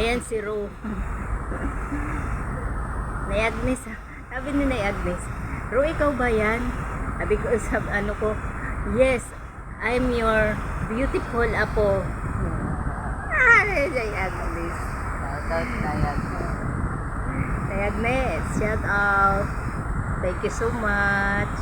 Ayan si Ro. Nay Agnes. Sabi ni Nay Agnes, Ro, ikaw ba yan? Sabi ko, ano ko, yes, I'm your beautiful apo. Nay Agnes. Shout out na yan. Nay Agnes, shout out. Thank you so much.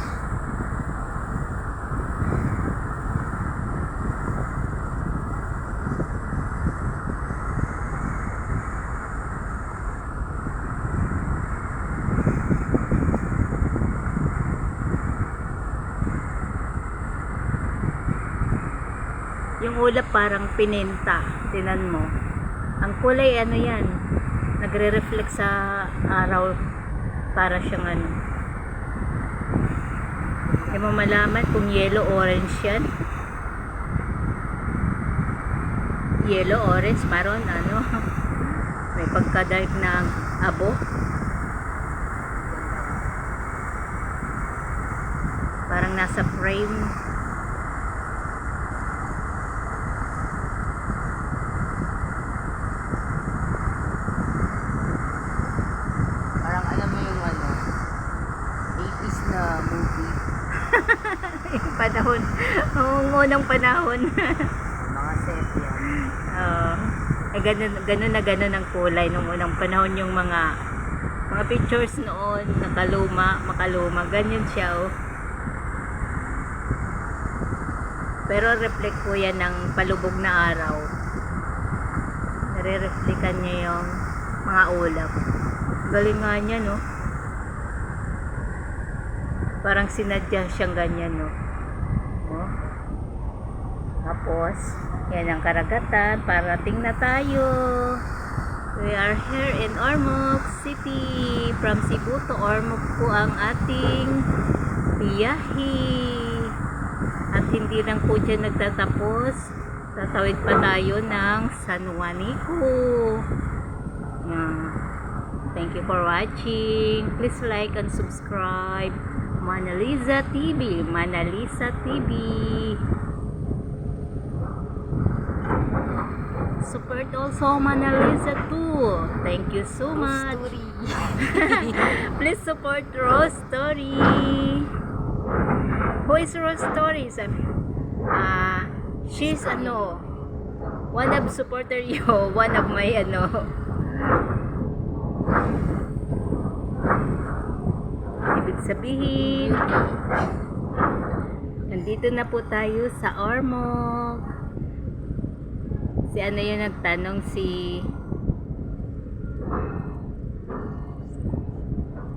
Yung ulap parang pinenta. Tinan mo. Ang kulay ano yan. Nagre-reflect sa araw. Para siyang ano. Hindi mo malaman kung yellow orange yan. Yellow orange. Maroon ano. May pagka-dark na abo. Parang nasa frame. Na movie. Yung panahon. Yung unang panahon. Mga sepia. Ganun ang kulay nung unang panahon, yung mga pictures noon, makaluma. Ganyan siya, oh. Pero reflect po yan ng palubog na araw. Nare-reflectan niya yung mga ulap. Galing nga niya, no? Parang sinadya siyang ganyan, no? Oh. Tapos, yan ang karagatan. Parating na tayo. We are here in Ormoc City. From Cebu to Ormoc po ang ating biyahe. At hindi lang po dyan nagtatapos. Tatawid pa tayo ng San Juanico. Thank you for watching. Please like and subscribe. Manalisa TV. Manalisa TV. Support also Manalisa too. Thank you so much. Please support Rose Story. Who is Rose Story? She's one of supporter you. One of my ibig sabihin, nandito na po tayo sa Ormoc. Si yung nagtanong, si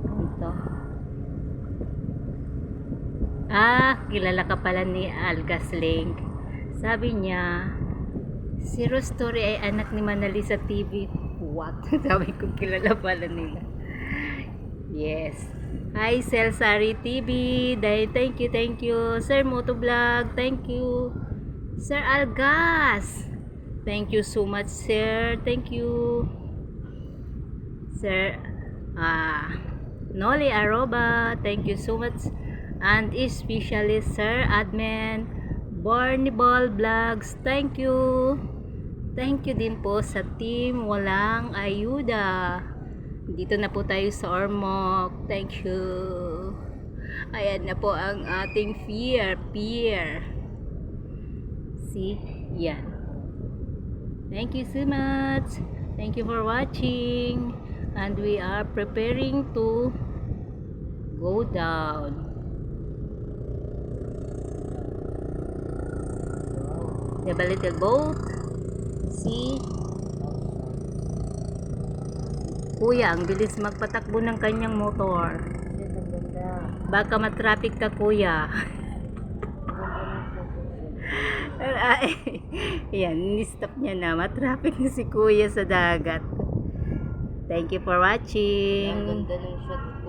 ito. Kilala ka pala ni Algas Link. Sabi niya, si Rose Story ay anak ni Manalisa TV. What? Sabi ko, kilala pala nila. Yes. Hi, Celsari TV. Thank you. Sir Motovlog, thank you. Sir Algas, thank you so much, sir. Thank you. Sir Noli Aroba, thank you so much. And especially Sir Admin Barnibal Vlogs, thank you. Thank you din po sa team Walang Ayuda. Dito na po tayo sa Ormoc. Thank you. Ayan na po ang ating pier. See? Yan. Thank you so much. Thank you for watching. And we are preparing to go down. We have a little boat. See? Kuya, ang bilis magpatakbo ng kanyang motor. Baka matraffic ka, kuya. Yan, ni-stop niya na. Matraffic na si kuya sa dagat. Thank you for watching. Ang ganda ng shot.